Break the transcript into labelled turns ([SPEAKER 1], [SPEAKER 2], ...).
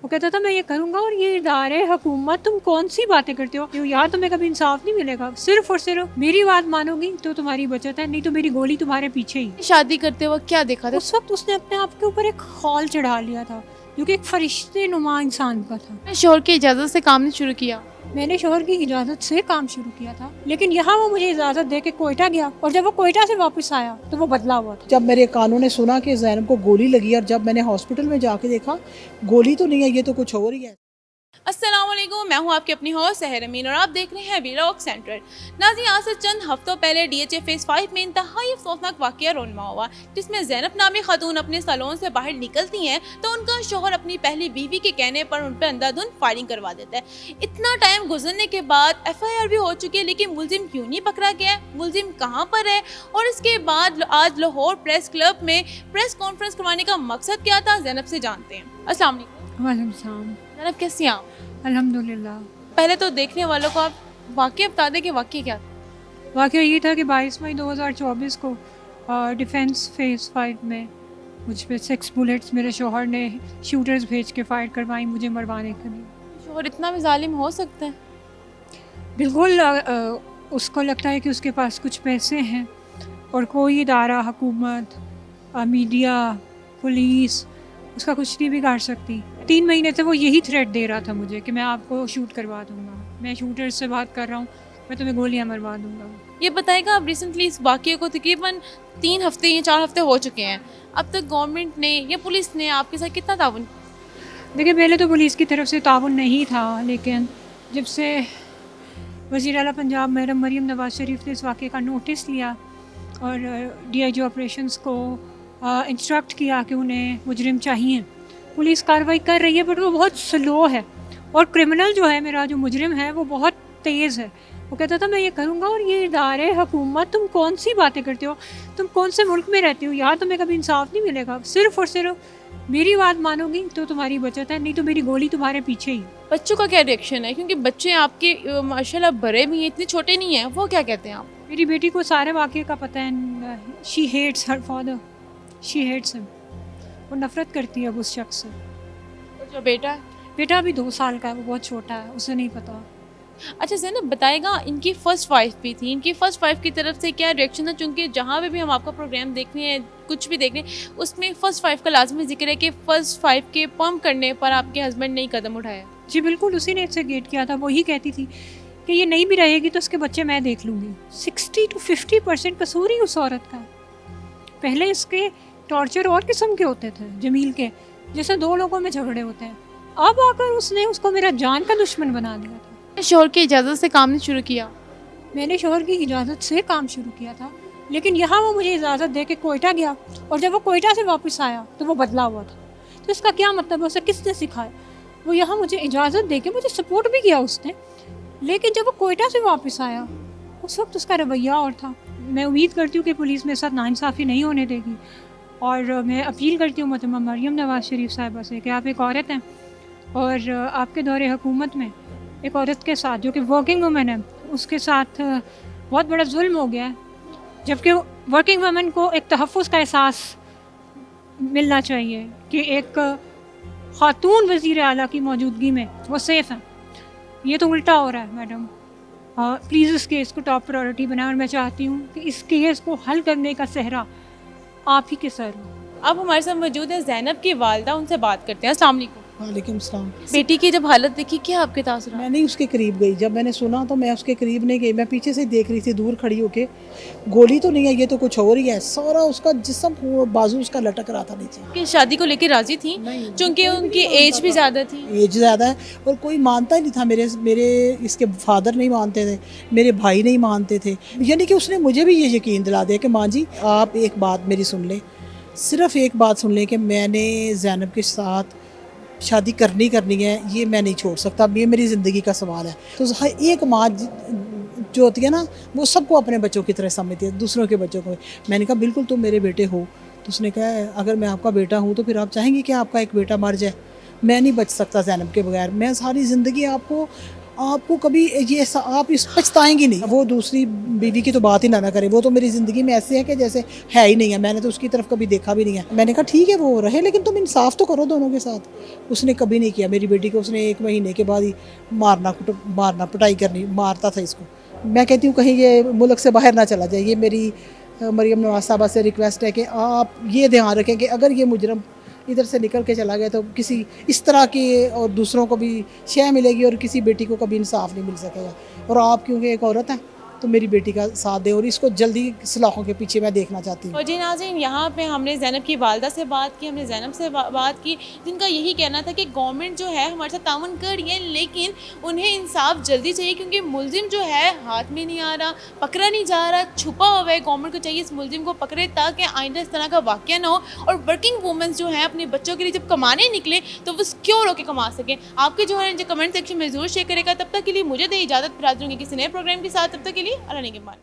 [SPEAKER 1] वो कहता था मैं ये करूँगा और ये इदारे हुकूमत तुम कौन सी बातें करते हो, यहाँ तुम्हें कभी इंसाफ नहीं मिलेगा, सिर्फ और सिर्फ मेरी बात मानोगी तो तुम्हारी बचत है, नहीं तो मेरी गोली तुम्हारे पीछे ही।
[SPEAKER 2] शादी करते वक्त क्या देखा था?
[SPEAKER 1] उस वक्त उसने अपने आप के ऊपर एक खौल चढ़ा लिया था जो कि एक फरिश्ते नुमा इंसान का था।
[SPEAKER 2] मैं शोहर की इजाज़त से काम नहीं शुरू किया।
[SPEAKER 1] मैंने शोहर की इजाज़त से काम शुरू किया था, लेकिन यहाँ वो मुझे इजाज़त दे के कोयटा गया और जब वो कोयटा से वापस आया तो वो बदला हुआ था।
[SPEAKER 3] जब मेरे कानों ने सुना कि ज़ैनब को गोली लगी और जब मैंने हॉस्पिटल में जाके देखा गोली तो नहीं है, ये तो कुछ और ही है।
[SPEAKER 2] अस्सलाम वालेकुम, मैं हूं आपकी अपनी होस्ट सहर अमीन और आप देख रहे हैं वीलॉग सेंट्रल। नाज़रीन, आज से चंद हफ्तों पहले डीएचए फेज़ 5 में इंतहाई अफसोसनाक वाक़या रोनमा हुआ, जिसमें ज़ैनब नामी खातून अपने सैलून से बाहर निकलती हैं तो उनका शोहर अपनी पहली बीवी के कहने पर उन पर अंधाधुंध फायरिंग करवा देता है। इतना टाइम गुजरने के बाद FIR भी हो चुकी है, लेकिन मुलजिम क्यों नहीं पकड़ा गया, मुलजिम कहाँ पर है, और इसके बाद आज लाहौर प्रेस क्लब में प्रेस कॉन्फ्रेंस करवाने का मकसद क्या था, ज़ैनब से जानते हैं। अस्सलाम वालेकुम।
[SPEAKER 1] वालेकुम सलाम।
[SPEAKER 2] ज़ैनब कैसी हैं आप?
[SPEAKER 1] अल्हम्दुलिल्लाह।
[SPEAKER 2] पहले तो देखने वालों को आप वाक़या बता दें कि वाक़या क्या था।
[SPEAKER 1] वाक़या ये था कि 22 मई 2024 को डिफेंस फेज़ 5 में मुझ पे 6 बुलेट्स मेरे शोहर ने शूटर्स भेज के फायर करवाई मुझे मरवाने के लिए।
[SPEAKER 2] शोहर इतना भी जालिम हो सकता है?
[SPEAKER 1] बिल्कुल उसको लगता है कि उसके पास कुछ पैसे हैं और कोई इदारा, हुकूमत, मीडिया, पुलिस उसका कुछ नहीं बिगाड़ सकती। 3 महीने से वो यही थ्रेट दे रहा था मुझे कि मैं आपको शूट करवा दूंगा, मैं शूटर से बात कर रहा हूँ, मैं तुम्हें गोलियां मरवा दूंगा।
[SPEAKER 2] ये बताएगा, आप रिसेंटली इस वाक़ये को तकरीबन 3 हफ्ते या 4 हफ्ते हो चुके हैं, अब तक गवर्नमेंट ने या पुलिस ने आपके साथ कितना ताउन किया?
[SPEAKER 1] देखिए, पहले तो पुलिस की तरफ से ताउन नहीं था, लेकिन जब से वज़ीर आला पंजाब मैडम मरीम नवाज शरीफ ने इस वाक़े का नोटिस लिया और DIG ऑपरेशंस को इंस्ट्रक्ट किया कि उन्हें मुजरिम चाहिए, पुलिस कार्रवाई कर रही है बट वो बहुत स्लो है और क्रिमिनल जो है, मेरा जो मुजरिम है वो बहुत तेज़ है। वो कहता था मैं ये करूँगा और ये इदारे हुकूमत तुम कौन सी बातें करते हो, तुम कौन से मुल्क में रहते हो, यहाँ तुम्हें कभी इंसाफ नहीं मिलेगा, सिर्फ और सिर्फ मेरी बात मानोगी तो तुम्हारी बचत है, नहीं तो मेरी गोली तुम्हारे पीछे ही।
[SPEAKER 2] बच्चों का क्या रिएक्शन है, क्योंकि बच्चे आपके माशाल्लाह बड़े भी हैं, इतने छोटे नहीं हैं, वो क्या कहते हैं आप?
[SPEAKER 1] मेरी बेटी को सारे वाक़े का पता है। She hates her father, she hates him. वो नफ़रत करती है उस शख्स से।
[SPEAKER 2] और जो बेटा है?
[SPEAKER 1] बेटा अभी 2 साल का है, वो बहुत छोटा है, उसे नहीं पता।
[SPEAKER 2] अच्छा ज़ैनब बताएगा, इनकी फ़र्स्ट वाइफ भी थी, इनकी फ़र्स्ट वाइफ की तरफ से क्या रिएक्शन था? चूँकि जहाँ पे भी हम आपका प्रोग्राम देख रहे हैं, कुछ भी देख रहे हैं, उसमें फ़र्स्ट वाइफ का लाजमी जिक्र है कि फ़र्स्ट वाइफ के पम्प करने पर आपके हस्बैंड ने कदम उठाया।
[SPEAKER 1] जी बिल्कुल, उसी ने इससे गेट किया था। वही कहती थी कि ये नहीं भी रहेगी तो उसके बच्चे मैं देख लूँगी। 60 to 50% कसूर ही उस औरत का है। पहले इसके टॉर्चर और किस्म के होते थे जमील के, जैसे 2 लोगों में झगड़े होते हैं, अब आकर उसने उसको मेरा जान का दुश्मन बना दिया था।
[SPEAKER 2] शोहर की इजाज़त से काम नहीं शुरू किया।
[SPEAKER 1] मैंने शोहर की इजाज़त से काम शुरू किया था, लेकिन यहाँ वो मुझे इजाज़त दे के कोयटा गया और जब वो कोयटा से वापस आया तो वो बदला हुआ था। तो इसका क्या मतलब है, उसे किसने सिखाया? वो यहाँ मुझे इजाज़त दे के मुझे सपोर्ट भी किया उसने, लेकिन जब वो कोयटा से वापस आया उस वक्त उसका रवैया और था। मैं उम्मीद करती हूँ कि पुलिस मेरे साथ नाइंसाफ़ी नहीं होने देगी और मैं अपील करती हूँ मोहतरमा मरीम नवाज शरीफ साहिबा से कि आप एक औरत हैं और आपके दौरे हुकूमत में एक औरत के साथ जो कि वर्किंग वुमेन है उसके साथ बहुत बड़ा जुल्म हो गया है, जबकि वर्किंग वुमेन को एक तहफ़्फ़ुज़ का एहसास मिलना चाहिए कि एक ख़ातून वज़ीर आला की मौजूदगी में वो सेफ़ हैं। ये तो उल्टा हो रहा है मैडम। प्लीज़ इस केस को टॉप प्रायोरिटी बनाएं और मैं चाहती हूँ कि इस केस को हल करने का सेहरा आप ही के सर हो।
[SPEAKER 2] अब हमारे साथ मौजूद है ज़ैनब की वालदा, उनसे बात करते हैं। अस्सलाम वालेकुम।
[SPEAKER 3] वालेकुम सलाम।
[SPEAKER 2] बेटी की जब हालत देखी, क्या आपके तासुरात?
[SPEAKER 3] मैं नहीं उसके करीब गई, जब मैंने सुना तो मैं उसके करीब नहीं गई, मैं पीछे से देख रही थी दूर खड़ी होके। गोली तो नहीं है, ये तो कुछ और ही है। सारा उसका जिस्म, बाजू उसका लटक रहा था नीचे।
[SPEAKER 2] कि शादी को लेकर राजी थी, क्योंकि उनकी एज भी ज़्यादा थी।
[SPEAKER 3] एज ज़्यादा है और कोई मानता ही नहीं था। मेरे इसके फादर नहीं मानते थे, मेरे भाई नहीं मानते थे, यानी कि उसने मुझे भी ये यकीन दिला दिया कि माँ जी आप एक बात मेरी सुन लें, सिर्फ एक बात सुन लें कि मैंने ज़ैनब के साथ शादी करनी है, ये मैं नहीं छोड़ सकता, ये मेरी ज़िंदगी का सवाल है। तो एक माँ जो होती है ना, वो सबको अपने बच्चों की तरह समझती है, दूसरों के बच्चों को। मैंने कहा बिल्कुल तुम मेरे बेटे हो। तो उसने कहा अगर मैं आपका बेटा हूँ तो फिर आप चाहेंगे कि आपका एक बेटा मर जाए? मैं नहीं बच सकता ज़ैनब के बगैर, मैं सारी ज़िंदगी आपको आपको कभी ये आप इस पछताएंगी नहीं। वो दूसरी बीवी की तो बात ही ना करें, वो तो मेरी ज़िंदगी में ऐसे है कि जैसे है ही नहीं है, मैंने तो उसकी तरफ कभी देखा भी नहीं है। मैंने कहा ठीक है वो रहे, लेकिन तुम इंसाफ तो करो दोनों के साथ। उसने कभी नहीं किया। मेरी बेटी को उसने 1 महीने के बाद ही मारना पिटाई करनी, मारता था इसको। मैं कहती हूँ कहीं ये मुल्क से बाहर ना चला जाए। ये मेरी मरियम नवाज साहबा से रिक्वेस्ट है कि आप ये ध्यान रखें कि अगर ये मुजरम इधर से निकल के चला गया तो किसी इस तरह की और दूसरों को भी शय मिलेगी और किसी बेटी को कभी इंसाफ नहीं मिल सकेगा। और आप क्योंकि एक औरत हैं तो मेरी बेटी का साथ दें और इसको जल्दी सलाखों के पीछे मैं देखना चाहती हूँ।
[SPEAKER 2] और जी नाज़रीन, यहाँ पे हमने ज़ैनब की वालदा से बात की, हमने ज़ैनब से बात की, जिनका यही कहना था कि गवर्नमेंट जो है हमारे साथ ताउन कर रही है, लेकिन उन्हें इंसाफ जल्दी चाहिए क्योंकि मुलजिम जो है हाथ में नहीं आ रहा, पकड़ा नहीं जा रहा, छुपा हुआ है। गवर्नमेंट को चाहिए इस मुलजिम को पकड़े ताकि आइंदा इस तरह का वाक़या ना हो और वर्किंग वूमेंस जो हैं अपने बच्चों के लिए जब कमाने निकले तो वो सिक्योर होकर कमा सकें। आपके जो है जो कमेंट सेक्शन में ज़रूर शेयर करेगा। तब तक के लिए मुझे दे इजाज़त, फिर आ जाऊँगी किसी नए प्रोग्राम के साथ। तब तक के लिए अल्लाह ने के मान।